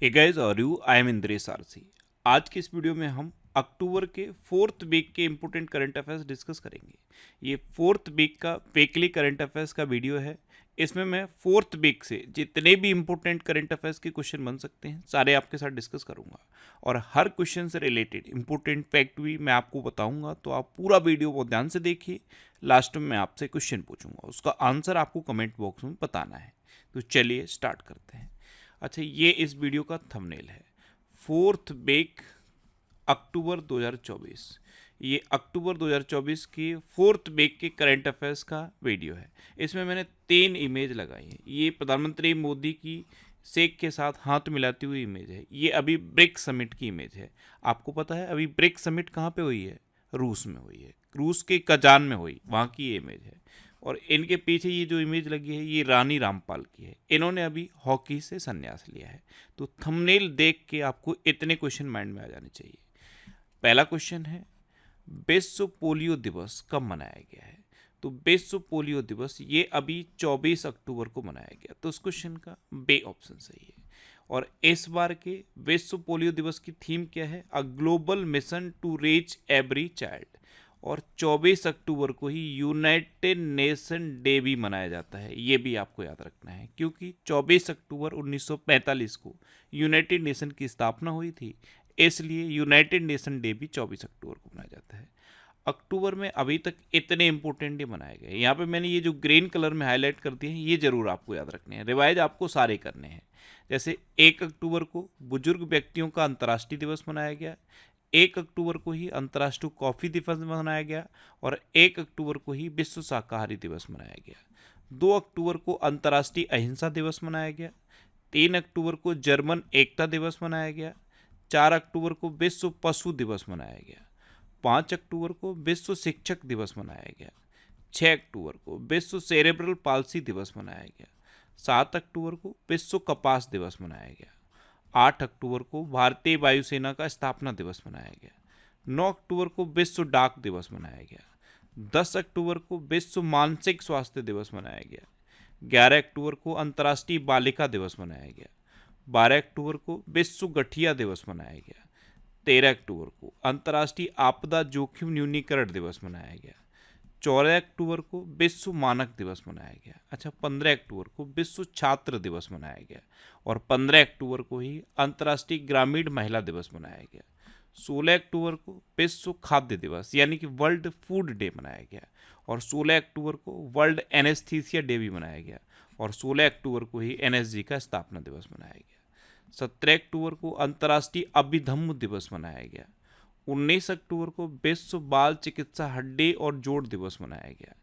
Hey guys, और you I am Indresh RC. आज की इस वीडियो में हम अक्टूबर के फोर्थ वीक के इंपोर्टेंट करंट अफेयर्स डिस्कस करेंगे। ये फोर्थ वीक का वीकली करंट अफेयर्स का वीडियो है। इसमें मैं फोर्थ वीक से जितने भी इंपोर्टेंट करंट अफेयर्स के क्वेश्चन बन सकते हैं सारे आपके साथ डिस्कस करूंगा, और हर क्वेश्चन से रिलेटेड इंपोर्टेंट फैक्ट भी मैं आपको बताऊंगा। तो आप पूरा वीडियो बहुत ध्यान से देखिए। लास्ट में मैं आपसे क्वेश्चन पूछूंगा, उसका आंसर आपको कमेंट बॉक्स में बताना है। तो चलिए स्टार्ट करते हैं। अच्छा, ये इस वीडियो का थंबनेल है, फोर्थ वीक अक्टूबर 2024। ये अक्टूबर 2024 की फोर्थ वीक के करंट अफेयर्स का वीडियो है। इसमें मैंने 3 इमेज लगाई है। ये प्रधानमंत्री मोदी की शेख के साथ हाथ मिलाती हुई इमेज है। ये अभी ब्रिक्स समिट की इमेज है। आपको पता है अभी ब्रिक्स समिट कहाँ पे हुई है? रूस में हुई है। रूस के कजान में हुई, वहाँ की ये इमेज है। और इनके पीछे ये जो इमेज लगी है ये रानी रामपाल की है। इन्होंने अभी हॉकी से संन्यास लिया है। तो थंबनेल देख के आपको इतने क्वेश्चन माइंड में आ जाने चाहिए। पहला क्वेश्चन है, विश्व पोलियो दिवस कब मनाया गया है? तो विश्व पोलियो दिवस ये अभी 24 अक्टूबर को मनाया गया। तो उस क्वेश्चन का बे ऑप्शन सही है। और इस बार के विश्व पोलियो दिवस की थीम क्या है? A global mission to reach every child. और 24 अक्टूबर को ही यूनाइटेड नेशन डे भी मनाया जाता है। ये भी आपको याद रखना है, क्योंकि 24 अक्टूबर 1945 को यूनाइटेड नेशन की स्थापना हुई थी। इसलिए यूनाइटेड नेशन डे भी 24 अक्टूबर को मनाया जाता है। अक्टूबर में अभी तक इतने इंपॉर्टेंट डे मनाए गए। यहाँ पे मैंने ये जो ग्रीन कलर में हाईलाइट कर दिए हैं, ये जरूर आपको याद रखने हैं। रिवाइज आपको सारे करने हैं। जैसे 1 अक्टूबर को बुजुर्ग व्यक्तियों का अंतर्राष्ट्रीय दिवस मनाया गया। 1 अक्टूबर को ही अंतर्राष्ट्रीय कॉफ़ी दिवस मनाया गया। और 1 अक्टूबर को ही विश्व शाकाहारी दिवस मनाया गया। 2 अक्टूबर को अंतर्राष्ट्रीय अहिंसा दिवस मनाया गया। 3 अक्टूबर को जर्मन एकता दिवस मनाया गया। 4 अक्टूबर को विश्व पशु दिवस मनाया गया। 5 अक्टूबर को विश्व शिक्षक दिवस मनाया गया। 6 अक्टूबर को विश्व सेरेब्रल पाल्सी दिवस मनाया गया। 7 अक्टूबर को विश्व कपास दिवस मनाया गया। 8 अक्टूबर को भारतीय वायुसेना का स्थापना दिवस मनाया गया। 9 अक्टूबर को विश्व डाक दिवस मनाया गया। 10 अक्टूबर को विश्व मानसिक स्वास्थ्य दिवस मनाया गया। 11 अक्टूबर को अंतर्राष्ट्रीय बालिका दिवस मनाया गया। 12 अक्टूबर को विश्व गठिया दिवस मनाया गया। 13 अक्टूबर को अंतर्राष्ट्रीय आपदा जोखिम न्यूनीकरण दिवस मनाया गया। 14 अक्टूबर को विश्व मानक दिवस मनाया गया। अच्छा, 15 अक्टूबर को विश्व छात्र दिवस मनाया गया। और 15 अक्टूबर को ही अंतर्राष्ट्रीय ग्रामीण महिला दिवस मनाया गया। 16 अक्टूबर को विश्व खाद्य दिवस यानी कि वर्ल्ड फूड डे मनाया गया। और 16 अक्टूबर को वर्ल्ड एनेस्थीसिया डे भी मनाया गया। और 16 अक्टूबर को ही एनएसजी का स्थापना दिवस मनाया गया। 17 अक्टूबर को अंतर्राष्ट्रीय अभिधम्म दिवस मनाया गया। 19 अक्टूबर को विश्व बाल चिकित्सा हड्डी और जोड़ दिवस मनाया गया।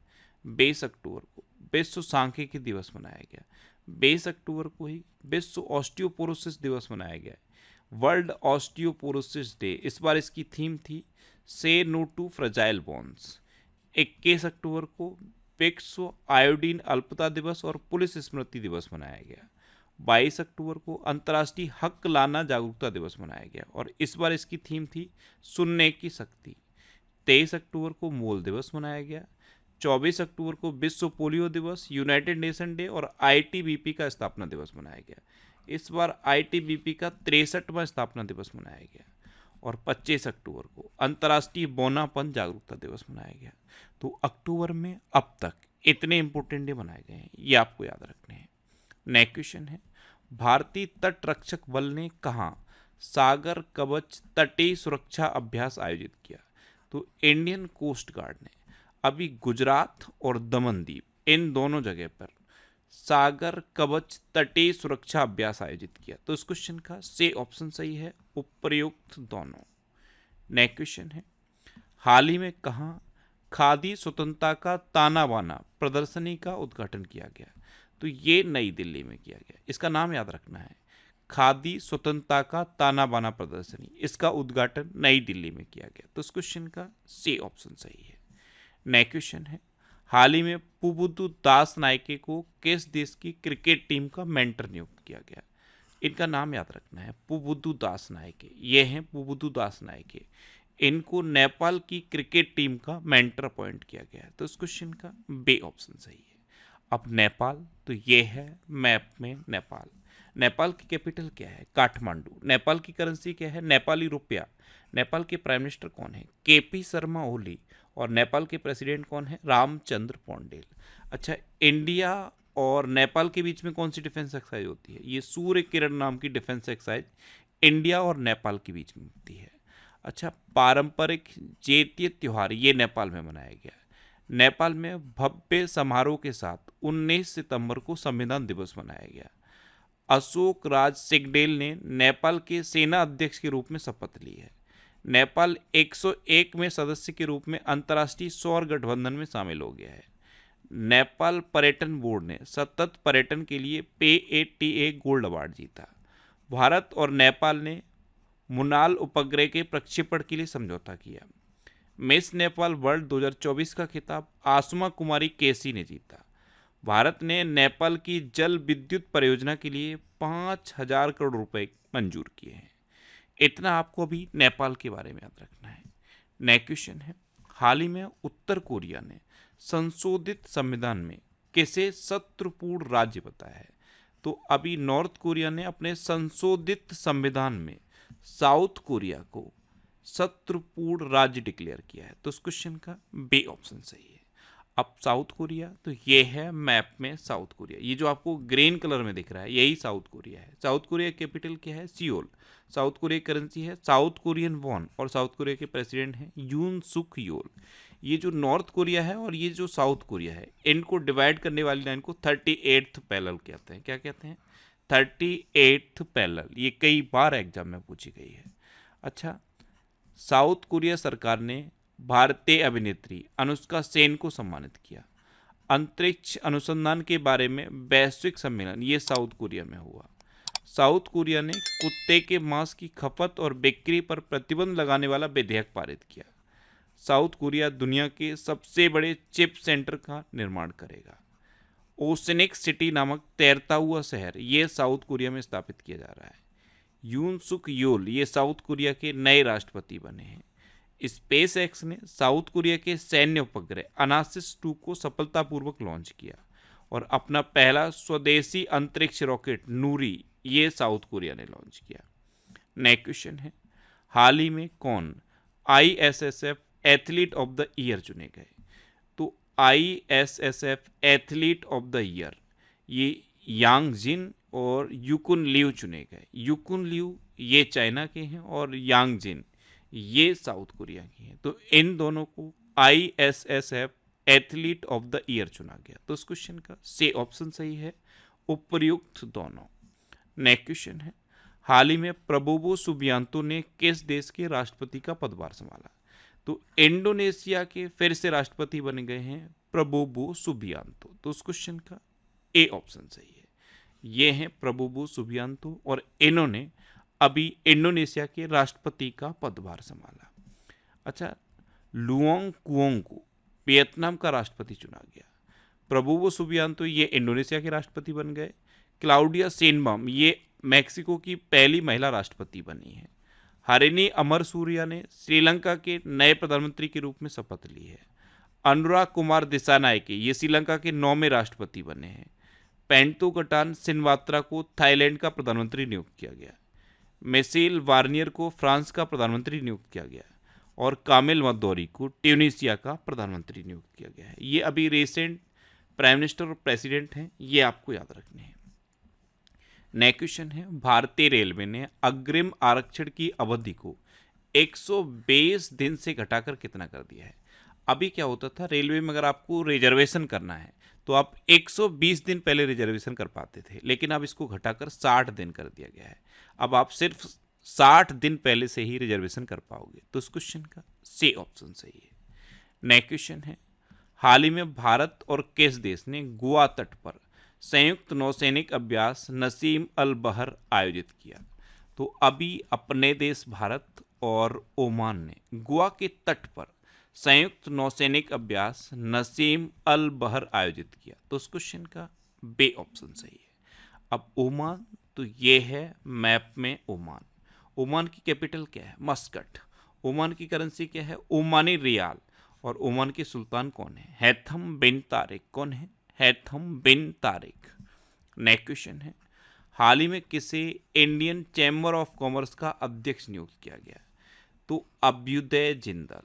20 अक्टूबर को विश्व सांख्यिकी दिवस मनाया गया। 20 अक्टूबर को ही विश्व ऑस्टियोपोरोसिस दिवस मनाया गया। वर्ल्ड ऑस्टियोपोरोसिस डे, इस बार इसकी थीम थी से नो टू फ्रजाइल बोन्स। 21 अक्टूबर को विश्व आयोडीन अल्पता दिवस और पुलिस स्मृति दिवस मनाया गया। 22 अक्टूबर को अंतर्राष्ट्रीय हक लाना जागरूकता दिवस मनाया गया। और इस बार इसकी थीम थी सुनने की शक्ति। 23 अक्टूबर को मूल दिवस मनाया गया। 24 अक्टूबर को विश्व पोलियो दिवस, यूनाइटेड नेशन डे और आईटीबीपी का स्थापना दिवस मनाया गया। इस बार आईटीबीपी का 63वां स्थापना दिवस मनाया गया। और 25 अक्टूबर को अंतर्राष्ट्रीय बौनापन जागरूकता दिवस मनाया गया। तो अक्टूबर में अब तक इतने इंपॉर्टेंट डे मनाए गए हैं, ये आपको याद रखने हैं। नेक्स्ट क्वेश्चन है, भारतीय तट रक्षक बल ने कहाँ सागर कवच तटीय सुरक्षा अभ्यास आयोजित किया? तो इंडियन कोस्ट गार्ड ने अभी गुजरात और दमन दीप इन दोनों जगह पर सागर कवच तटीय सुरक्षा अभ्यास आयोजित किया। तो इस क्वेश्चन का से ऑप्शन सही है, उपयुक्त दोनों। नेक्स्ट क्वेश्चन है, हाल ही में कहाँ खादी स्वतंत्रता का ताना बाना प्रदर्शनी का उद्घाटन किया गया? तो ये नई दिल्ली में किया गया। इसका नाम याद रखना है, खादी स्वतंत्रता का ताना बाना प्रदर्शनी। इसका उद्घाटन नई दिल्ली में किया गया। तो इस क्वेश्चन का सी ऑप्शन सही है। नेक्स्ट क्वेश्चन है, हाल ही में पुबुदु दास नायके को किस देश की क्रिकेट टीम का मेंटर नियुक्त किया गया? इनका नाम याद रखना है, पुबुदु दास नायके। ये हैं पुबुदु दास नायके। इनको नेपाल की क्रिकेट टीम का मेंटर अपॉइंट किया गया है। तो इस क्वेश्चन का बे ऑप्शन सही है। अब नेपाल, तो ये है मैप में नेपाल। नेपाल की कैपिटल क्या है? काठमांडू। नेपाल की करेंसी क्या है? नेपाली रुपया। नेपाल के प्राइम मिनिस्टर कौन है? केपी शर्मा ओली। और नेपाल के प्रेसिडेंट कौन है? रामचंद्र पौंडेल। अच्छा, इंडिया और नेपाल के बीच में कौन सी डिफेंस एक्सरसाइज होती है? ये सूर्य किरण नाम की डिफेंस एक्सरसाइज इंडिया और नेपाल के बीच में होती है। अच्छा, पारंपरिक जेतीय त्योहार ये नेपाल में मनाया गया है। नेपाल में भव्य समारोह के साथ 19 सितंबर को संविधान दिवस मनाया गया। अशोक राज सिंगडेल ने नेपाल के सेना अध्यक्ष के रूप में शपथ ली है। नेपाल 101 में सदस्य के रूप में अंतर्राष्ट्रीय सौर गठबंधन में शामिल हो गया है। नेपाल पर्यटन बोर्ड ने सतत पर्यटन के लिए PATA गोल्ड अवार्ड जीता। भारत और नेपाल ने मुनाल उपग्रह के प्रक्षेपण के लिए समझौता किया। मिस नेपाल वर्ल्ड 2024 का खिताब आसमा कुमारी केसी ने जीता। भारत ने नेपाल की जल विद्युत परियोजना के लिए 5,000 करोड़ रुपए मंजूर किए हैं। इतना आपको अभी नेपाल के बारे में याद रखना है। नेक्स्ट क्वेश्चन है, हाल ही में उत्तर कोरिया ने संशोधित संविधान में किसे शत्रुपूर्ण राज्य बताया है? तो अभी नॉर्थ कोरिया ने अपने संशोधित संविधान में साउथ कोरिया को शत्रुपूर्ण राज्य डिक्लेयर किया है। तो इस क्वेश्चन का बी ऑप्शन सही है। अब साउथ कोरिया, तो ये है मैप में साउथ कोरिया, ये जो आपको ग्रीन कलर में दिख रहा है यही साउथ कोरिया है। साउथ कोरिया कैपिटल क्या है? सियोल। साउथ कोरिया की करेंसी है साउथ कोरियन वॉन और साउथ कोरिया के प्रेसिडेंट हैं यून सुक योल। ये जो नॉर्थ कोरिया है और ये जो साउथ कोरिया है, इनको डिवाइड करने वाली लाइन को 38th पैरेलल कहते हैं। क्या कहते हैं? 38th parallel. ये कई बार एग्जाम में पूछी गई है। अच्छा, साउथ कोरिया सरकार ने भारतीय अभिनेत्री अनुष्का सेन को सम्मानित किया। अंतरिक्ष अनुसंधान के बारे में वैश्विक सम्मेलन ये साउथ कोरिया में हुआ। साउथ कोरिया ने कुत्ते के मांस की खपत और बिक्री पर प्रतिबंध लगाने वाला विधेयक पारित किया। साउथ कोरिया दुनिया के सबसे बड़े चिप सेंटर का निर्माण करेगा। ओसेनिक सिटी नामक तैरता हुआ शहर ये साउथ कोरिया में स्थापित किया जा रहा है। यून सुक योल ये साउथ कोरिया के नए राष्ट्रपति बने हैं। स्पेस एक्स ने साउथ कोरिया के सैन्य उपग्रह अनासिस 2 को सफलतापूर्वक लॉन्च किया और अपना पहला स्वदेशी अंतरिक्ष रॉकेट नूरी ये साउथ कोरिया ने लॉन्च किया। नेक्स्ट क्वेश्चन है, हाल ही में कौन ISSF athlete of the year चुने गए? तो ISSF athlete of the year ये यांग जिन और युकुन लियू चुने गए। युकुन लियू ये चाइना के हैं और यांग जिन ये साउथ कोरिया की हैं। तो इन दोनों को ISSF athlete of the year चुना गया। तो इस क्वेश्चन का सी ऑप्शन सही है, उपयुक्त दोनों। नेक्स्ट क्वेश्चन है, हाल ही में प्रबोवो सुबियांतो ने किस देश के राष्ट्रपति का पदभार संभाला? तो इंडोनेशिया के फिर से राष्ट्रपति बन गए हैं प्रबोवो सुबियांतो। तो उस क्वेश्चन का ए ऑप्शन सही है। ये हैं प्रबोवो सुबियांतो और इन्होंने अभी इंडोनेशिया के राष्ट्रपति का पदभार संभाला। अच्छा, लुओंग कुओंग को वियतनाम का राष्ट्रपति चुना गया। प्रबोवो सुबियांतो ये इंडोनेशिया के राष्ट्रपति बन गए। क्लाउडिया शेनबाम ये मैक्सिको की पहली महिला राष्ट्रपति बनी है। हरिनी अमरसूरिया ने श्रीलंका के नए प्रधानमंत्री के रूप में शपथ ली है। अनुराग कुमार दिसानायके ये श्रीलंका के 9वें राष्ट्रपति बने हैं। पेंटोगटान सिनवात्रा को थाईलैंड का प्रधानमंत्री नियुक्त किया गया। मिशेल वार्नियर को फ्रांस का प्रधानमंत्री नियुक्त किया गया और कामिल मदौरी को ट्यूनीशिया का प्रधानमंत्री नियुक्त किया गया है। ये अभी रिसेंट प्राइम मिनिस्टर और प्रेसिडेंट हैं, ये आपको याद रखने हैं। नेक्स्ट क्वेश्चन है, भारतीय रेलवे ने अग्रिम आरक्षण की अवधि को 120 दिन से घटाकर कितना कर दिया है? अभी क्या होता था, रेलवे में अगर आपको रिजर्वेशन करना है तो आप 120 दिन पहले रिजर्वेशन कर पाते थे, लेकिन अब इसको घटाकर 60 दिन कर दिया गया है। अब आप सिर्फ 60 दिन पहले से ही रिजर्वेशन कर पाओगे। तो इस क्वेश्चन का सी ऑप्शन सही है। नेक्स्ट क्वेश्चन है, हाल ही में भारत और किस देश ने गोवा तट पर संयुक्त नौसैनिक अभ्यास नसीम अल बहर आयोजित किया? तो अभी अपने देश भारत और ओमान ने गोवा के तट पर संयुक्त नौसैनिक अभ्यास नसीम अल बहर आयोजित किया। तो उस क्वेश्चन का बे ऑप्शन सही है। अब ओमान, तो ये है मैप में ओमान। ओमान की कैपिटल क्या है? मस्कट। ओमान की करेंसी क्या है? ओमानी रियाल। और ओमान के सुल्तान कौन है? हैथम बिन तारिक। कौन है? हैथम बिन तारिक। नेक्स्ट क्वेश्चन है, हाल ही में किसे इंडियन चैम्बर ऑफ कॉमर्स का अध्यक्ष नियुक्त किया गया? तो अभ्युदय जिंदल,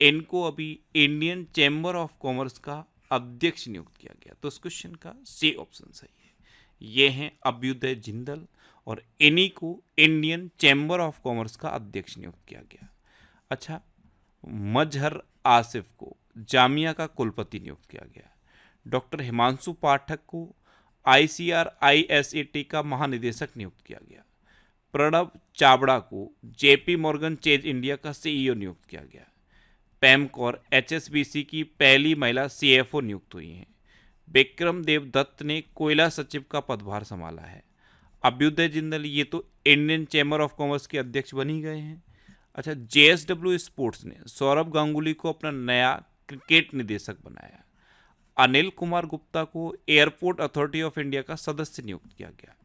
इनको अभी इंडियन चैम्बर ऑफ कॉमर्स का अध्यक्ष नियुक्त किया गया। तो इस क्वेश्चन का सी ऑप्शन सही है। ये हैं अभ्युदय जिंदल और इन्हीं को इंडियन चैम्बर ऑफ कॉमर्स का अध्यक्ष नियुक्त किया गया। अच्छा, मजहर आसिफ को जामिया का कुलपति नियुक्त किया गया। डॉक्टर हिमांशु पाठक को ICRISAT का महानिदेशक नियुक्त किया गया। प्रणब चावड़ा को JP मॉर्गन चेज इंडिया का CEO नियुक्त किया गया। पैम कौर HSBC की पहली महिला CFO नियुक्त हुई हैं। विक्रम देव दत्त ने कोयला सचिव का पदभार संभाला है। अभ्युदय जिंदल ये तो इंडियन चैम्बर ऑफ कॉमर्स के अध्यक्ष बनी गए हैं। अच्छा, JSW स्पोर्ट्स ने सौरभ गांगुली को अपना नया क्रिकेट निदेशक बनाया। अनिल कुमार गुप्ता को एयरपोर्ट अथॉरिटी ऑफ इंडिया का सदस्य नियुक्त किया गया।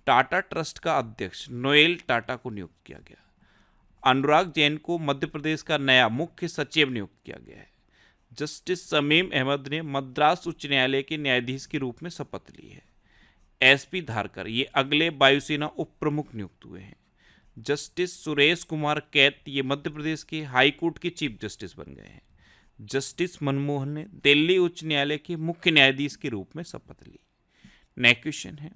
टाटा ट्रस्ट का अध्यक्ष नोएल टाटा को नियुक्त किया गया। अनुराग जैन को मध्य प्रदेश का नया मुख्य सचिव नियुक्त किया गया है। जस्टिस शमीम अहमद ने मद्रास उच्च न्यायालय के न्यायाधीश के रूप में शपथ ली है। SP धारकर ये अगले वायुसेना उप प्रमुख नियुक्त हुए हैं। जस्टिस सुरेश कुमार कैत ये मध्य प्रदेश के हाई कोर्ट के चीफ जस्टिस बन गए हैं। जस्टिस मनमोहन ने दिल्ली उच्च न्यायालय के मुख्य न्यायाधीश के रूप में शपथ ली। नेक्स्ट क्वेश्चन है,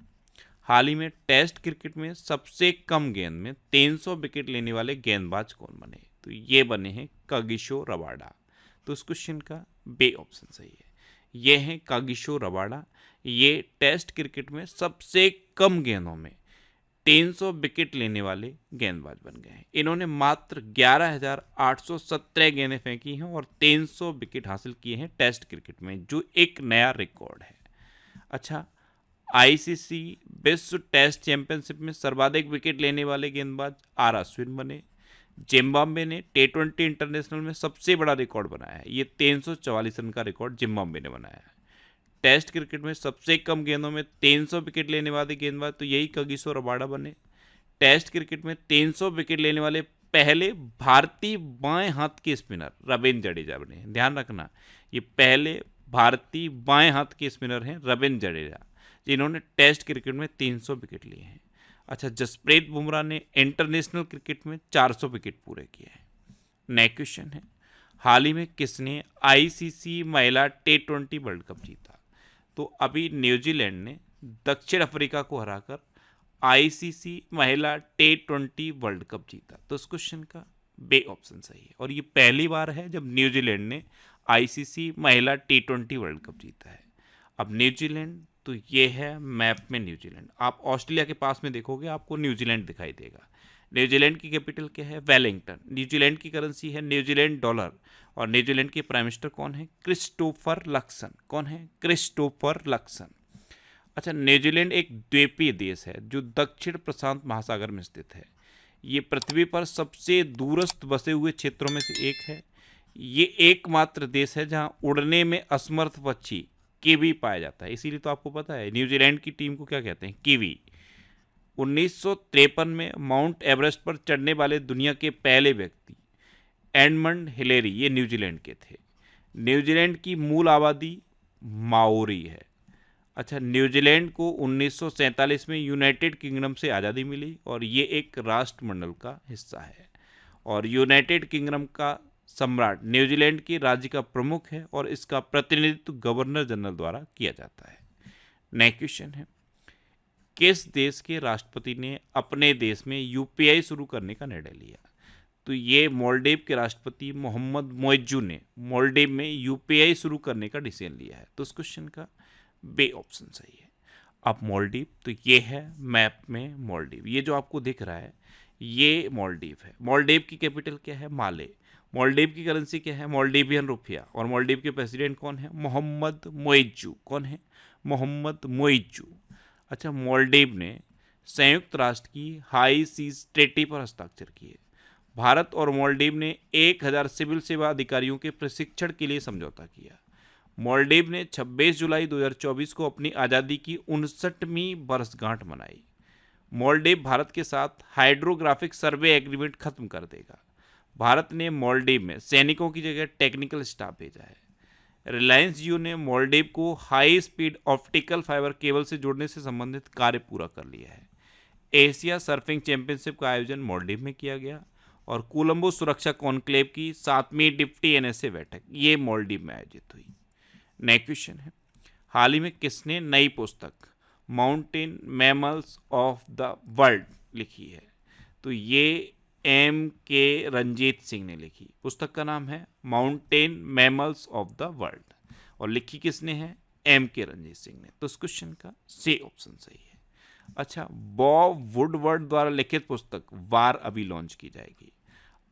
हाल ही में टेस्ट क्रिकेट में सबसे कम गेंद में 300 विकेट लेने वाले गेंदबाज कौन बने? तो ये बने हैं कागिसो रबाडा। तो इस क्वेश्चन का बे ऑप्शन सही है। ये हैं कागिसो रबाडा, ये टेस्ट क्रिकेट में सबसे कम गेंदों में 300 विकेट लेने वाले गेंदबाज बन गए हैं। इन्होंने मात्र 11,817 गेंदें फेंकी हैं और 300 विकेट हासिल किए हैं टेस्ट क्रिकेट में, जो एक नया रिकॉर्ड है। अच्छा, ICC विश्व टेस्ट चैंपियनशिप में सर्वाधिक विकेट लेने वाले गेंदबाज R अश्विन बने। जिम्बाब्वे ने T20 इंटरनेशनल में सबसे बड़ा रिकॉर्ड बनाया है। ये 344 रन का रिकॉर्ड जिम्बाब्वे ने बनाया है। टेस्ट क्रिकेट में सबसे कम गेंदों में 300 विकेट लेने वाले गेंदबाज तो यही कागिसो रबाडा बने। टेस्ट क्रिकेट में 300 विकेट लेने वाले पहले भारतीय बाएं हाथ के स्पिनर रविंद्र जडेजा बने। ध्यान रखना, ये पहले भारतीय बाएं हाथ के स्पिनर हैं रविंद्र जडेजा, जिन्होंने टेस्ट क्रिकेट में 300 विकेट लिए हैं। अच्छा, जसप्रीत बुमराह ने इंटरनेशनल क्रिकेट में 400 विकेट पूरे किए हैं। नेक्स्ट क्वेश्चन है, हाल ही में किसने ICC महिला T20 वर्ल्ड कप जीता? तो अभी न्यूजीलैंड ने दक्षिण अफ्रीका को हराकर ICC महिला T20 वर्ल्ड कप जीता। तो इस क्वेश्चन का बे ऑप्शन सही है और ये पहली बार है जब न्यूजीलैंड ने ICC महिला T20 वर्ल्ड कप जीता है। अब न्यूजीलैंड, तो ये है मैप में न्यूजीलैंड। आप ऑस्ट्रेलिया के पास में देखोगे आपको न्यूजीलैंड दिखाई देगा। न्यूजीलैंड की कैपिटल क्या है? वेलिंगटन। न्यूजीलैंड की करेंसी है न्यूजीलैंड डॉलर और न्यूजीलैंड के प्राइम मिनिस्टर कौन है? Christopher Luxon. कौन है? Christopher Luxon. अच्छा, न्यूजीलैंड एक द्वीपीय देश है जो दक्षिण प्रशांत महासागर में स्थित है। ये पृथ्वी पर सबसे दूरस्थ बसे हुए क्षेत्रों में से एक है। ये एकमात्र देश है जहां उड़ने में असमर्थ पक्षी कीवी पाया जाता है। इसीलिए तो आपको पता है न्यूजीलैंड की टीम को क्या कहते हैं? कीवी। 1953 में माउंट एवरेस्ट पर चढ़ने वाले दुनिया के पहले व्यक्ति एडमंड हिलेरी ये न्यूजीलैंड के थे। न्यूजीलैंड की मूल आबादी माओरी है। अच्छा, न्यूजीलैंड को 1947 में यूनाइटेड किंगडम से आज़ादी मिली और ये एक राष्ट्रमंडल का हिस्सा है और यूनाइटेड किंगडम का सम्राट न्यूजीलैंड के राज्य का प्रमुख है और इसका प्रतिनिधित्व गवर्नर जनरल द्वारा किया जाता है। नेक्स्ट क्वेश्चन है, किस देश के राष्ट्रपति ने अपने देश में UPI शुरू करने का निर्णय लिया? तो ये मालदीव के राष्ट्रपति मोहम्मद मोइज्जू ने मालदीव में UPI शुरू करने का डिसीजन लिया है। तो इस क्वेश्चन का बे ऑप्शन सही है। अब मालदीव, तो ये है मैप में मालदीव। ये जो आपको दिख रहा है ये मालदीव है। मालदीव की कैपिटल क्या है? माले। मालदीव की करेंसी क्या है? मालदीवियन रुपया। और मालदीव के प्रेसिडेंट कौन है? मोहम्मद मोइज्जू। कौन है? मोहम्मद मोइज्जू। अच्छा, मालदीव ने संयुक्त राष्ट्र की हाई सीज ट्रीटी पर हस्ताक्षर किए। भारत और मालदीव ने 1000 सिविल सेवा अधिकारियों के प्रशिक्षण के लिए समझौता किया। मालदीव ने 26 जुलाई 2024 को अपनी आज़ादी की 59वीं वर्षगांठ मनाई। मालदीव भारत के साथ हाइड्रोग्राफिक सर्वे एग्रीमेंट खत्म कर देगा। भारत ने मालदीव में सैनिकों की जगह टेक्निकल स्टाफ भेजा है। रिलायंस जियो ने मालदीव को high speed optical fibre cable से जोड़ने से संबंधित कार्य पूरा कर लिया है। एशिया सर्फिंग चैंपियनशिप का आयोजन मालदीव में किया गया और कोलंबो सुरक्षा कॉन्क्लेव की 7वीं डिप्टी एनएसए बैठक ये मालदीव में आयोजित हुई। नेक्स्ट क्वेश्चन है, हाल ही में किसने नई पुस्तक mountain mammals of the world लिखी है? तो ये M.K. रंजीत सिंह ने लिखी। पुस्तक का नाम है mountain mammals of the world और लिखी किसने है? M.K. रंजीत सिंह ने। तो इस क्वेश्चन का सी ऑप्शन सही है। अच्छा, बॉब वुडवर्ड द्वारा लिखित पुस्तक वार अभी लॉन्च की जाएगी।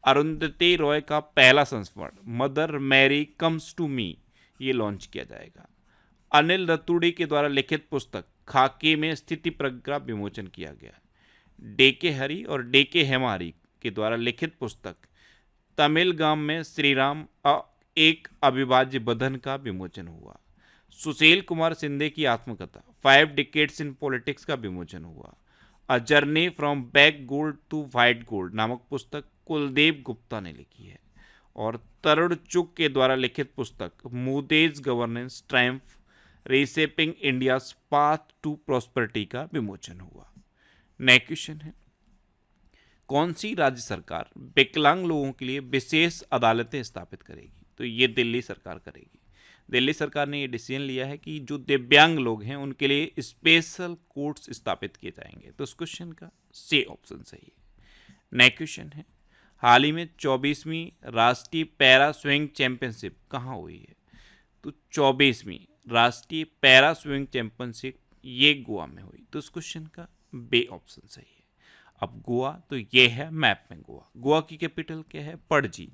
अरुंधति रॉय का पहला संस्करण Mother Mary Comes to Me ये लॉन्च किया जाएगा। अनिल रतूड़ी के द्वारा लिखित पुस्तक खाकी में स्थिति प्रज्ञा का विमोचन किया गया। डेके हरी और डेके हेमारी के द्वारा लिखित पुस्तक तमिल गाम में श्री राम एक अविभाज्य बंधन का विमोचन हुआ। सुशील कुमार सिंधे की आत्मकथा 5 डिकेड्स इन पॉलिटिक्स का विमोचन हुआ। A journey from black gold to white gold नामक पुस्तक कुलदीप गुप्ता ने लिखी है। और तरुण चुग के द्वारा लिखित पुस्तक Modi's governance triumph reshaping India's path to prosperity का विमोचन हुआ। नेक्स्ट क्वेश्चन है, कौन सी राज्य सरकार विकलांग लोगों के लिए विशेष अदालतें स्थापित करेगी? तो ये दिल्ली सरकार करेगी। दिल्ली सरकार ने ये डिसीजन लिया है कि जो दिव्यांग लोग हैं उनके लिए स्पेशल कोर्ट्स स्थापित किए जाएंगे। तो इस क्वेश्चन का सी ऑप्शन सही है। नेक्स्ट क्वेश्चन है, हाल ही में 24वीं राष्ट्रीय पैरा स्विंग चैंपियनशिप कहाँ हुई है? तो 24वीं राष्ट्रीय पैरा स्विंग चैंपियनशिप ये गोवा में हुई। तो इस क्वेश्चन का बी ऑप्शन सही है। अब गोवा, तो ये है मैप में गोवा। गोवा की कैपिटल क्या है? पणजी।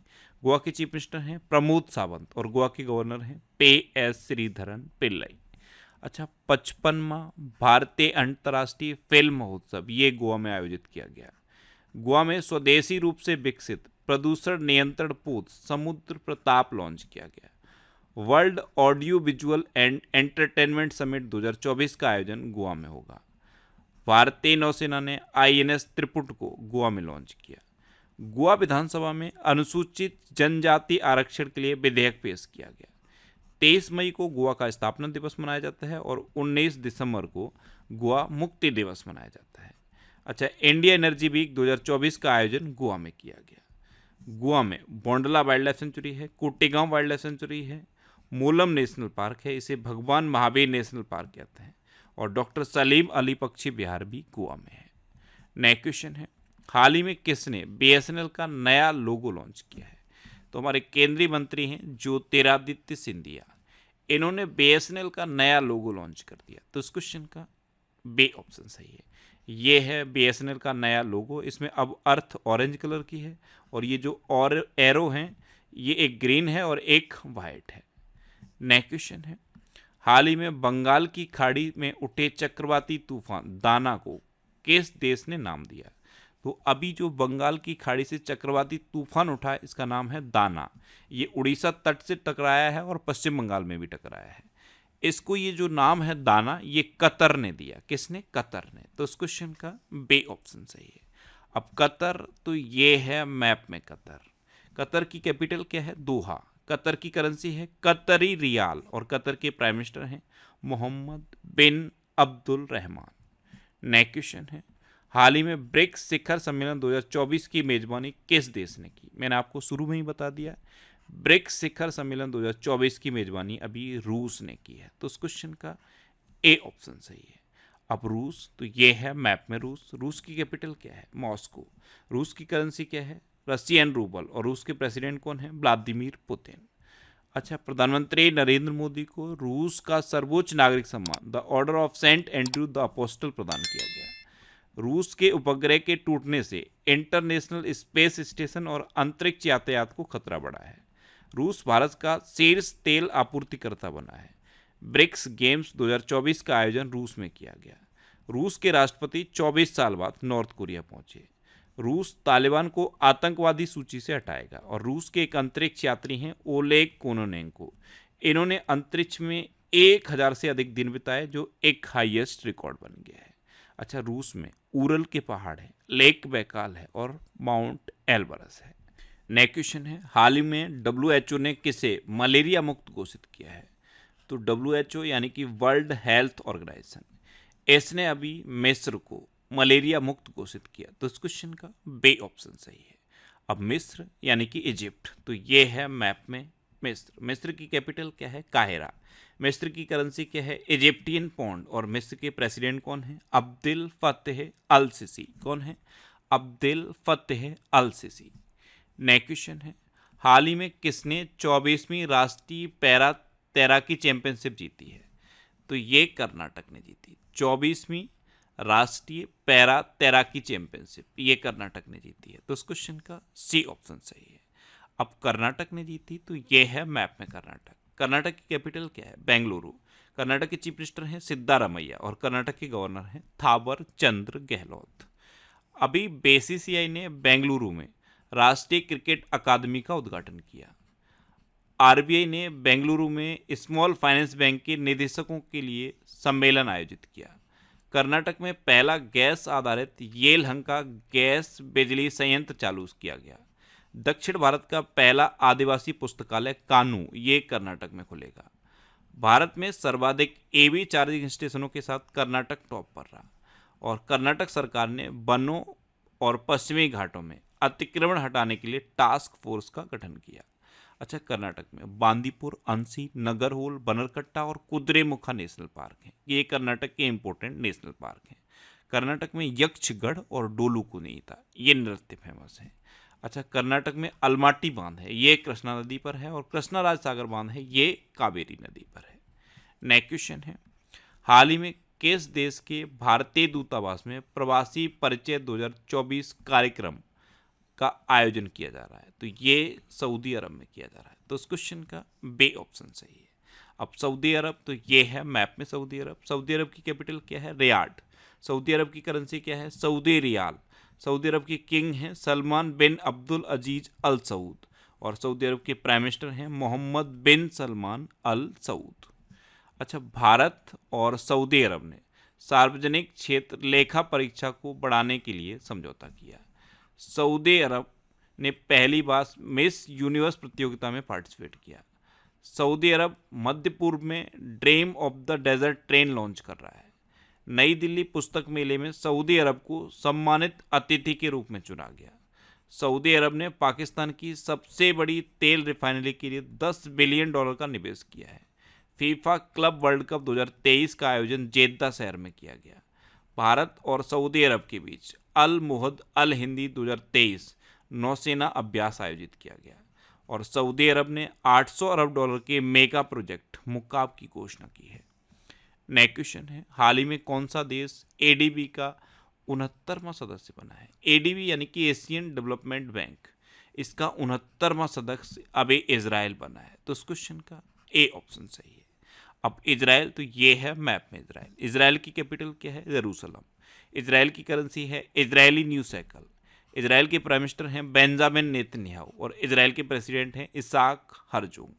गोवा के चीफ मिनिस्टर हैं प्रमोद सावंत और गोवा के गवर्नर हैं PS श्रीधरन पिल्लई। अच्छा, 55वां भारतीय अंतर्राष्ट्रीय फिल्म महोत्सव ये गोवा में आयोजित किया गया। गोवा में स्वदेशी रूप से विकसित प्रदूषण नियंत्रण पोत समुद्र प्रताप लॉन्च किया गया। World audio visual and entertainment summit 2024 का आयोजन गोवा में होगा। भारतीय नौसेना ने INS त्रिपुट को गोवा में लॉन्च किया। गोवा विधानसभा में अनुसूचित जनजाति आरक्षण के लिए विधेयक पेश किया गया। 23 मई को गोवा का स्थापना दिवस मनाया जाता है और 19 दिसंबर को गोवा मुक्ति दिवस मनाया जाता है। अच्छा, इंडिया एनर्जी वीक 2024 का आयोजन गोवा में किया गया। गोवा में बोंडला वाइल्ड लाइफ सेंचुरी है, कोटेगांव वाइल्ड लाइफ सेंचुरी है, मोलम नेशनल पार्क है, इसे भगवान महावीर नेशनल पार्क कहते हैं, और डॉक्टर सलीम अली पक्षी विहार भी गोवा में है। नेक्स्ट क्वेश्चन है, हाल ही में किसने BSNL का नया लोगो लॉन्च किया है? तो हमारे केंद्रीय मंत्री हैं ज्योतिरादित्य सिंधिया, इन्होंने BSNL का नया लोगो लॉन्च कर दिया। तो इस क्वेश्चन का बी ऑप्शन सही है। ये है BSNL का नया लोगो। इसमें अब अर्थ ऑरेंज कलर की है और ये जो और एरो हैं ये एक ग्रीन है और एक वाइट है। नेक्स्ट क्वेश्चन है, हाल ही में बंगाल की खाड़ी में उठे चक्रवाती तूफान दाना को किस देश ने नाम दिया? तो अभी जो बंगाल की खाड़ी से चक्रवाती तूफान उठा है इसका नाम है दाना। ये उड़ीसा तट से टकराया है और पश्चिम बंगाल में भी टकराया है। इसको ये जो नाम है दाना ये कतर ने दिया। किसने? कतर ने। तो इस क्वेश्चन का बी ऑप्शन सही है। अब कतर, तो ये है मैप में कतर। कतर की कैपिटल क्या है? दोहा। कतर की करेंसी है कतरी रियाल और कतर के प्राइम मिनिस्टर हैं मोहम्मद बिन अब्दुल रहमान। नेक्स्ट क्वेश्चन है, हाल ही में ब्रिक्स शिखर सम्मेलन 2024 की मेजबानी किस देश ने की? मैंने आपको शुरू में ही बता दिया, ब्रिक्स शिखर सम्मेलन 2024 की मेजबानी अभी रूस ने की है। तो उस क्वेश्चन का ए ऑप्शन सही है। अब रूस, तो ये है मैप में रूस। रूस की कैपिटल क्या है? मॉस्को। रूस की करेंसी क्या है? रशियन रूबल और रूस के प्रेसिडेंट कौन है? Vladimir Putin. अच्छा, प्रधानमंत्री नरेंद्र मोदी को रूस का सर्वोच्च नागरिक सम्मान the Order of Saint Andrew the Apostle प्रदान किया गया। रूस के उपग्रह के टूटने से इंटरनेशनल स्पेस स्टेशन और अंतरिक्ष यातायात को खतरा बढ़ा है। रूस भारत का शीर्ष तेल आपूर्तिकर्ता बना है। ब्रिक्स गेम्स 2024 का आयोजन रूस में किया गया। रूस के राष्ट्रपति 24 साल बाद नॉर्थ कोरिया पहुंचे। रूस तालिबान को आतंकवादी सूची से हटाएगा। और रूस के एक अंतरिक्ष यात्री हैं ओलेग कोनोनेंको, इन्होंने अंतरिक्ष में 1000 से अधिक दिन बिताए जो एक हाईएस्ट रिकॉर्ड बन गया है। अच्छा, रूस में उरल के पहाड़ है, लेक बैकाल है और माउंट एल्बरस है। नेक्स्ट क्वेश्चन है, हाल ही में WHO ने किसे मलेरिया मुक्त घोषित किया है? तो WHO यानी कि वर्ल्ड हेल्थ ऑर्गेनाइजेशन, इसने अभी मिस्र को मलेरिया मुक्त घोषित किया। तो इस क्वेश्चन का बे ऑप्शन सही है। अब मिस्र यानी कि इजिप्ट, तो ये है मैप में मिस्र। मिस्र की कैपिटल क्या है? काहिरा। मिस्र की करेंसी क्या है? Egyptian pound. और मिस्र के प्रेसिडेंट कौन है? Abdul Fatah al Sisi. कौन है? Abdul Fatah al Sisi. Next question है, हाल ही में किसने 24वीं राष्ट्रीय पैरा तैराकी चैंपियनशिप जीती है? तो ये कर्नाटक ने जीती। 24वीं राष्ट्रीय पैरा तैराकी चैंपियनशिप ये कर्नाटक ने जीती है। तो इस क्वेश्चन का सी ऑप्शन सही है। अब कर्नाटक ने जीती तो ये है मैप में कर्नाटक। कर्नाटक की कैपिटल क्या है? बेंगलुरु। कर्नाटक के चीफ मिनिस्टर हैं सिद्धारमैया और कर्नाटक के गवर्नर हैं थावर चंद्र गहलोत। अभी बीसीसीआई ने बेंगलुरु में राष्ट्रीय क्रिकेट अकादमी का उद्घाटन किया। आरबीआई ने बेंगलुरु में स्मॉल फाइनेंस बैंक के निदेशकों के लिए सम्मेलन आयोजित किया। कर्नाटक में पहला गैस आधारित येलहंका गैस बिजली संयंत्र चालू किया गया। दक्षिण भारत का पहला आदिवासी पुस्तकालय कानू ये कर्नाटक में खुलेगा। भारत में सर्वाधिक एवी चार्जिंग स्टेशनों के साथ कर्नाटक टॉप पर रहा। और कर्नाटक सरकार ने वनों और पश्चिमी घाटों में अतिक्रमण हटाने के लिए टास्क फोर्स का गठन किया। अच्छा, कर्नाटक में बांदीपुर, अंसी, नगरहोल, बनरकट्टा और कुद्रेमुखा नेशनल पार्क हैं। ये कर्नाटक के इंपॉर्टेंट नेशनल पार्क हैं। कर्नाटक में यक्षगढ़ और डोलू कुनीता ये नृत्य फेमस हैं। अच्छा, कर्नाटक में अलमाटी बांध है, ये कृष्णा नदी पर है। और कृष्णाराज सागर बांध है, ये कावेरी नदी पर है। नेक्स्ट क्वेश्चन है, हाल ही में किस देश के भारतीय दूतावास में प्रवासी परिचय 2024 कार्यक्रम का आयोजन किया जा रहा है? तो ये सऊदी अरब में किया जा रहा है। तो इस क्वेश्चन का बे ऑप्शन सही है। अब सऊदी अरब, तो ये है मैप में सऊदी अरब। सऊदी अरब की कैपिटल क्या है? रियाद। सऊदी अरब की करेंसी क्या है? Saudi riyal. सऊदी अरब के किंग हैं सलमान बिन अब्दुल अजीज अल सऊद। और सऊदी अरब के प्राइम मिनिस्टर हैं मोहम्मद बिन सलमान अल सऊद। अच्छा, भारत और सऊदी अरब ने सार्वजनिक क्षेत्र लेखा परीक्षा को बढ़ाने के लिए समझौता किया। सऊदी अरब ने पहली बार मिस यूनिवर्स प्रतियोगिता में पार्टिसिपेट किया। सऊदी अरब मध्य पूर्व में Dream of the Desert train launch कर रहा है। नई दिल्ली पुस्तक मेले में सऊदी अरब को सम्मानित अतिथि के रूप में चुना गया। सऊदी अरब ने पाकिस्तान की सबसे बड़ी तेल रिफाइनरी के लिए $10 बिलियन का निवेश किया है। फीफा क्लब वर्ल्ड कप 2023 का आयोजन जेद्दा शहर में किया गया। भारत और सऊदी अरब के बीच अल मुहद अल हिंदी 2023 नौसेना अभ्यास आयोजित किया गया। और सऊदी अरब ने $800 अरब के मेगा प्रोजेक्ट मुकाब की घोषणा की है। नेक्स्ट क्वेश्चन है, हाल ही में कौन सा देश एडीबी का 69वां सदस्य बना है? एडीबी यानी कि एशियन डेवलपमेंट बैंक, इसका 69वां सदस्य अभी इजराइल बना है। तो इस क्वेश्चन का ए ऑप्शन सही है। अब इजराइल, तो ये है मैप में इजराइल। इजराइल की कैपिटल क्या है? यरूशलेम। इजराइल की करेंसी है इजरायली न्यू साइकिल। इजराइल के प्राइम मिनिस्टर हैं बेंजामिन नेतन्याहू और इजराइल के प्रेसिडेंट हैं इसाक हरजोग।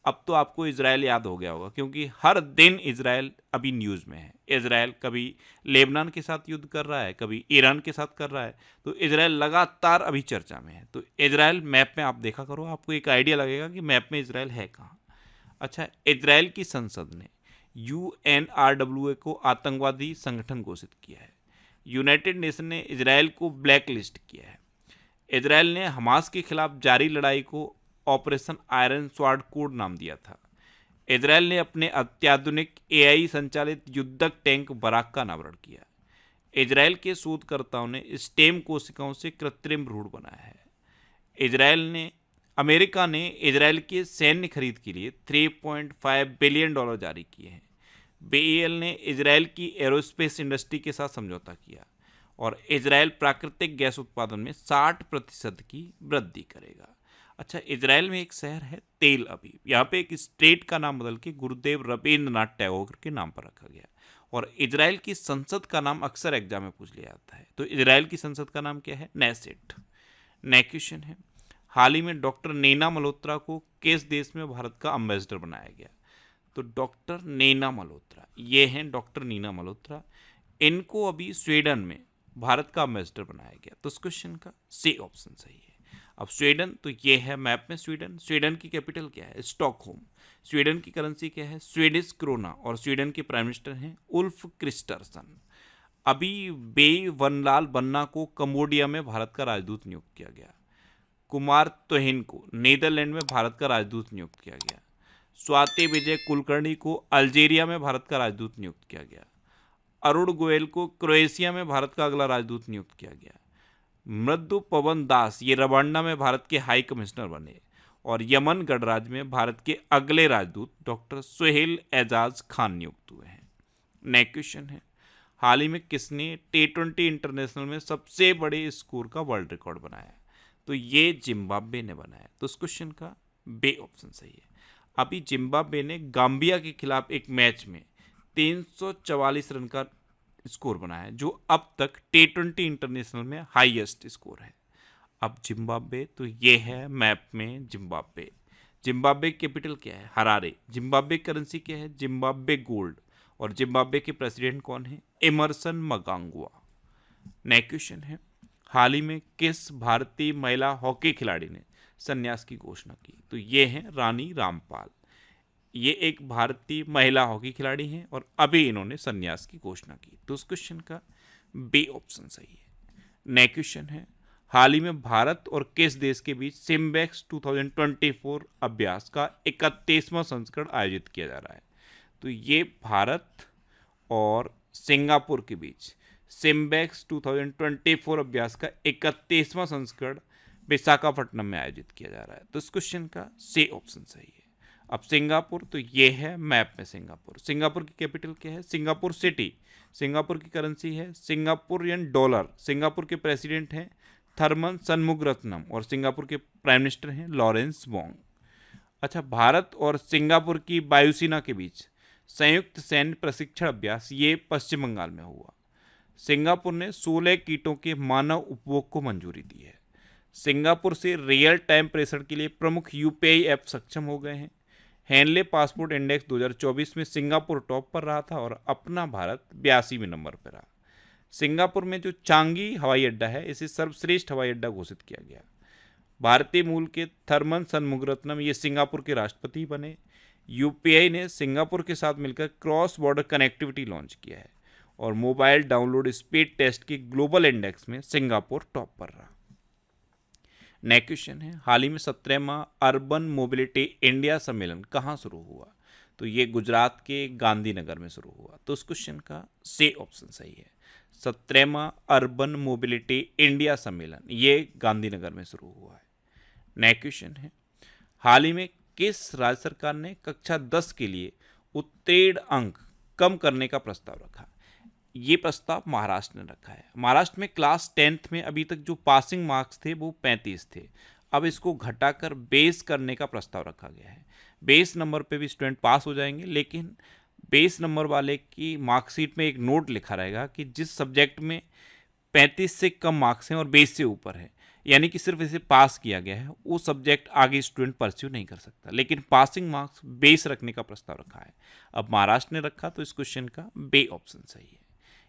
अब तो आपको इजराइल याद हो गया होगा क्योंकि हर दिन इजराइल अभी न्यूज़ में है। इजराइल कभी लेबनान के साथ युद्ध कर रहा है, कभी ईरान के साथ कर रहा है। तो इजराइल लगातार अभी चर्चा में है। तो इजराइल मैप में आप देखा करो, आपको एक आइडिया लगेगा कि मैप में इजराइल है कहाँ। अच्छा, इजराइल की संसद ने UNRWA को आतंकवादी संगठन घोषित किया है। यूनाइटेड नेशन ने इजराइल को ब्लैक लिस्ट किया है। इजराइल ने हमास के खिलाफ जारी लड़ाई को ऑपरेशन आयरन स्वार्ड कोड नाम दिया था। इजराइल ने अपने अत्याधुनिक AI संचालित युद्धक टैंक बराक का अनावरण किया। इजराइल के शोधकर्ताओं ने स्टेम कोशिकाओं से कृत्रिम भ्रूण बनाया है। अमेरिका ने इजराइल के सैन्य खरीद के लिए $3.5 बिलियन जारी किए हैं। BEL ने इजराइल की एरोस्पेस इंडस्ट्री के साथ समझौता किया। और इजराइल प्राकृतिक गैस उत्पादन में 60% की वृद्धि करेगा। अच्छा, इजराइल में एक शहर है तेल अवीव, यहाँ पे एक स्टेट का नाम बदल के गुरुदेव रवींद्रनाथ टैगोर के नाम पर रखा गया। और इजराइल की संसद का नाम अक्सर एग्जाम में पूछ लिया जाता है। तो इजराइल की संसद का नाम क्या है? नेसेट। नेक्स्ट क्वेश्चन है, हाल ही में डॉक्टर नैना मल्होत्रा को किस देश में भारत का एम्बेसडर बनाया गया? तो डॉक्टर नैना मल्होत्रा, ये हैं डॉक्टर नैना मल्होत्रा, इनको अभी स्वीडन में भारत का एम्बेसडर बनाया गया। तो इस क्वेश्चन का सी ऑप्शन सही है। अब स्वीडन, तो ये है मैप में स्वीडन। स्वीडन की कैपिटल क्या है? स्टॉकहोम। स्वीडन की करेंसी क्या है? Swedish krona. और स्वीडन के प्राइम मिनिस्टर हैं उल्फ क्रिस्टरसन। अभी बेवनलाल बन्ना को कंबोडिया में भारत का राजदूत नियुक्त किया गया। कुमार तोहिन को नीदरलैंड में भारत का राजदूत नियुक्त किया गया। स्वाति विजय कुलकर्णी को अल्जीरिया में भारत का राजदूत नियुक्त किया गया। अरुण गोयल को क्रोएशिया में भारत का अगला राजदूत नियुक्त किया गया। मृदु पवन दास ये रवांडा में भारत के हाई कमिश्नर बने। और यमन गणराज्य में भारत के अगले राजदूत डॉक्टर सुहेल एजाज खान नियुक्त हुए हैं। नेक्स्ट क्वेश्चन है, हाल ही में किसने T20 इंटरनेशनल में सबसे बड़े स्कोर का वर्ल्ड रिकॉर्ड बनाया? तो ये जिम्बाब्वे ने बनाया। तो इस क्वेश्चन का बे ऑप्शन सही है। अभी जिम्बाब्वे ने गाम्बिया के खिलाफ एक मैच में 344 रन का स्कोर बनाया, जो अब तक T20 इंटरनेशनल में हाईएस्ट स्कोर है। अब जिम्बाब्वे, तो ये है मैप में जिम्बाब्वे। जिम्बाब्वे की कैपिटल क्या है? हरारे। जिम्बाब्वे की करेंसी क्या है? Zimbabwe gold. और जिम्बाब्वे के प्रेसिडेंट कौन है? एमरसन मगांगुआ। नेक्स्ट क्वेश्चन है, हाल ही में किस भारतीय महिला हॉकी खिलाड़ी ने संन्यास की घोषणा की? तो ये है रानी रामपाल। ये एक भारतीय महिला हॉकी खिलाड़ी हैं और अभी इन्होंने संन्यास की घोषणा की। तो उस क्वेश्चन का बी ऑप्शन सही है। नेक्स्ट क्वेश्चन है, हाल ही में भारत और किस देश के बीच सिम्बेक्स 2024 अभ्यास का 31वां संस्करण आयोजित किया जा रहा है? तो ये भारत और सिंगापुर के बीच सिम्बेक्स 2024 अभ्यास का 31वां संस्करण विशाखापट्टनम में आयोजित किया जा रहा है। तो इस क्वेश्चन का सी ऑप्शन सही है। अब सिंगापुर, तो ये है मैप में सिंगापुर। सिंगापुर की कैपिटल क्या है? Singapore city. सिंगापुर की करेंसी है सिंगापुरियन डॉलर। सिंगापुर के प्रेसिडेंट हैं थरमन सनमुगरत्नम और सिंगापुर के प्राइम मिनिस्टर हैं लॉरेंस वोंग। अच्छा, भारत और सिंगापुर की वायुसेना के बीच संयुक्त सैन्य प्रशिक्षण अभ्यास ये पश्चिम बंगाल में हुआ। सिंगापुर ने 16 कीटों के मानव उपभोग को मंजूरी दी है। सिंगापुर से रियल टाइम प्रेषण के लिए प्रमुख यूपीआई ऐप सक्षम हो गए हैं। हेनले पासपोर्ट इंडेक्स 2024 में सिंगापुर टॉप पर रहा था और अपना भारत 82वें नंबर पर रहा। सिंगापुर में जो चांगी हवाई अड्डा है, इसे सर्वश्रेष्ठ हवाई अड्डा घोषित किया गया। भारतीय मूल के थरमन सनमुगरत्नम ये सिंगापुर के राष्ट्रपति बने। यूपीआई ने सिंगापुर के साथ मिलकर क्रॉस बॉर्डर कनेक्टिविटी लॉन्च किया है और मोबाइल डाउनलोड स्पीड टेस्ट के ग्लोबल इंडेक्स में सिंगापुर टॉप पर रहा। नेक्स्ट क्वेश्चन है, हाल ही में 17वां अर्बन मोबिलिटी इंडिया सम्मेलन कहाँ शुरू हुआ? तो ये गुजरात के गांधीनगर में शुरू हुआ। तो उस क्वेश्चन का सी ऑप्शन सही है। 17वां अर्बन मोबिलिटी इंडिया सम्मेलन ये गांधीनगर में शुरू हुआ है। नेक्स्ट क्वेश्चन है, हाल ही में किस राज्य सरकार ने कक्षा 10 के लिए उत्तीर्ण अंक कम करने का प्रस्ताव रखा? ये प्रस्ताव महाराष्ट्र ने रखा है। महाराष्ट्र में क्लास 10th में अभी तक जो पासिंग मार्क्स थे वो 35 थे। अब इसको घटाकर बेस करने का प्रस्ताव रखा गया है। बेस नंबर पे भी स्टूडेंट पास हो जाएंगे, लेकिन बेस नंबर वाले की मार्कशीट में एक नोट लिखा रहेगा कि जिस सब्जेक्ट में 35 से कम मार्क्स हैं और बेस से ऊपर है, यानी कि सिर्फ इसे पास किया गया है, वो सब्जेक्ट आगे स्टूडेंट परस्यू नहीं कर सकता, लेकिन पासिंग मार्क्स बेस रखने का प्रस्ताव रखा है। अब महाराष्ट्र ने रखा, तो इस क्वेश्चन का बे ऑप्शन सही है।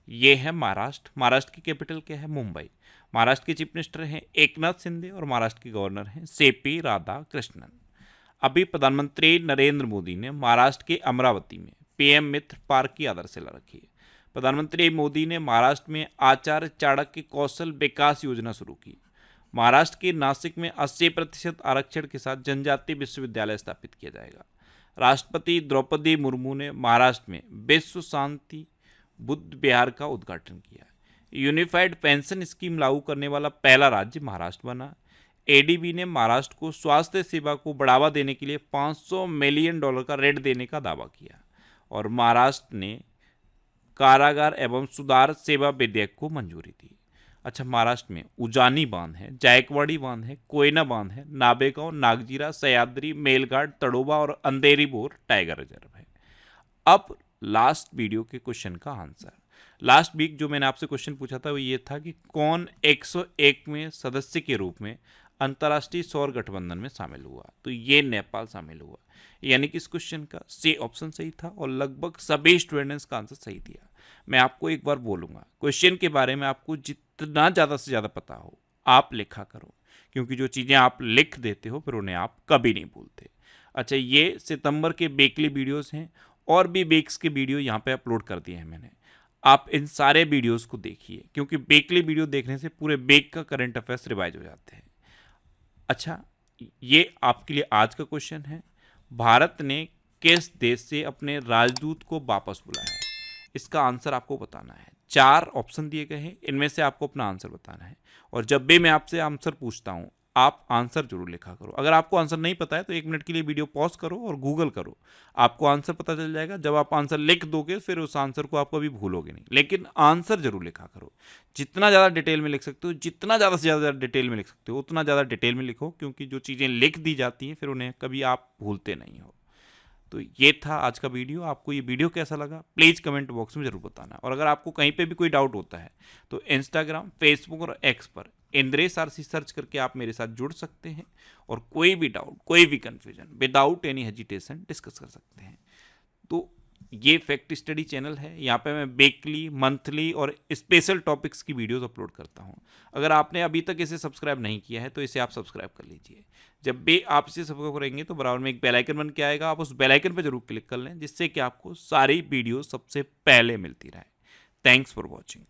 ये है महाराष्ट्र। महाराष्ट्र की कैपिटल क्या है? मुंबई। महाराष्ट्र के चीफ मिनिस्टर हैं एकनाथ शिंदे और महाराष्ट्र के गवर्नर हैं सीपी राधाकृष्णन। अभी प्रधानमंत्री नरेंद्र मोदी ने महाराष्ट्र के अमरावती में पीएम मित्र पार्क की आधारशिला रखी है। प्रधानमंत्री मोदी ने महाराष्ट्र में आचार्य चाणक्य कौशल विकास योजना शुरू की। महाराष्ट्र के नासिक में 80% आरक्षण के साथ जनजातीय विश्वविद्यालय स्थापित किया जाएगा। राष्ट्रपति द्रौपदी मुर्मू ने महाराष्ट्र में विश्व शांति बुद्ध विहार का उद्घाटन किया। यूनिफाइड पेंशन स्कीम लागू करने वाला पहला राज्य महाराष्ट्र बना। एडीबी ने महाराष्ट्र को स्वास्थ्य सेवा को बढ़ावा देने के लिए $500 मिलियन का ऋण देने का दावा किया। और महाराष्ट्र ने कारागार एवं सुधार सेवा विधेयक को मंजूरी दी। अच्छा, महाराष्ट्र में उजानी बांध है, जायकवाड़ी बांध है, कोयना बांध है, नाबेगांव, नागजीरा, सह्याद्री, मेलघाट, तड़ोबा और अंधेरी बोर टाइगर रिजर्व है। अब लास्ट वीडियो के क्वेश्चन का आंसर। लास्ट वीक जो मैंने आपसे क्वेश्चन पूछा था वो ये था कि कौन 101वें सदस्य के रूप में अंतर्राष्ट्रीय सौर गठबंधन में शामिल हुआ? तो ये नेपाल शामिल हुआ, यानी कि इस क्वेश्चन का सी ऑप्शन सही था और लगभग सभी स्टूडेंट्स का आंसर सही दिया। मैं आपको एक बार बोलूँगा, क्वेश्चन के बारे में आपको जितना ज़्यादा से ज़्यादा पता हो आप लिखा करो, क्योंकि जो चीज़ें आप लिख देते हो फिर उन्हें आप कभी नहीं भूलते। अच्छा, ये सितंबर के बेकली वीडियोस हैं, और भी बेक्स के वीडियो यहाँ पे अपलोड कर दिए हैं मैंने। आप इन सारे वीडियोस को देखिए, क्योंकि बेकली वीडियो देखने से पूरे बेक का करंट अफेयर्स रिवाइज हो जाते हैं। अच्छा, ये आपके लिए आज का क्वेश्चन है, भारत ने किस देश से अपने राजदूत को वापस बुलाया है? इसका आंसर आपको बताना है। 4 ऑप्शन दिए गए हैं, इनमें से आपको अपना आंसर बताना है। और जब भी मैं आपसे आंसर पूछता हूँ, आप आंसर जरूर लिखा करो। अगर आपको आंसर नहीं पता है तो 1 मिनट के लिए वीडियो पॉज करो और गूगल करो, आपको आंसर पता चल जाएगा। जब आप आंसर लिख दोगे फिर उस आंसर को आप कभी भूलोगे नहीं, लेकिन आंसर जरूर लिखा करो। जितना ज़्यादा डिटेल में लिख सकते हो, जितना ज़्यादा से ज़्यादा डिटेल में लिख सकते हो उतना ज़्यादा डिटेल में लिखो, क्योंकि जो चीज़ें लिख दी जाती हैं फिर उन्हें कभी आप भूलते नहीं हो। तो ये था आज का वीडियो। आपको ये वीडियो कैसा लगा प्लीज़ कमेंट बॉक्स में ज़रूर बताना। और अगर आपको कहीं पे भी कोई डाउट होता है तो इंस्टाग्राम, फेसबुक और एक्स पर इंद्रेश आरसी सर्च करके आप मेरे साथ जुड़ सकते हैं और कोई भी डाउट, कोई भी confusion without any hesitation discuss कर सकते हैं। तो ये फैक्ट स्टडी चैनल है, यहाँ पे मैं वीकली, मंथली और स्पेशल टॉपिक्स की वीडियोस अपलोड करता हूँ। अगर आपने अभी तक इसे सब्सक्राइब नहीं किया है तो इसे आप सब्सक्राइब कर लीजिए। जब भी आप इसे सब्सक्राइब करेंगे तो बराबर में एक बेल आइकन बन के आएगा, आप उस बेल आइकन पर जरूर क्लिक कर लें, जिससे कि आपको सारी वीडियो सबसे पहले मिलती रहे। Thanks for watching.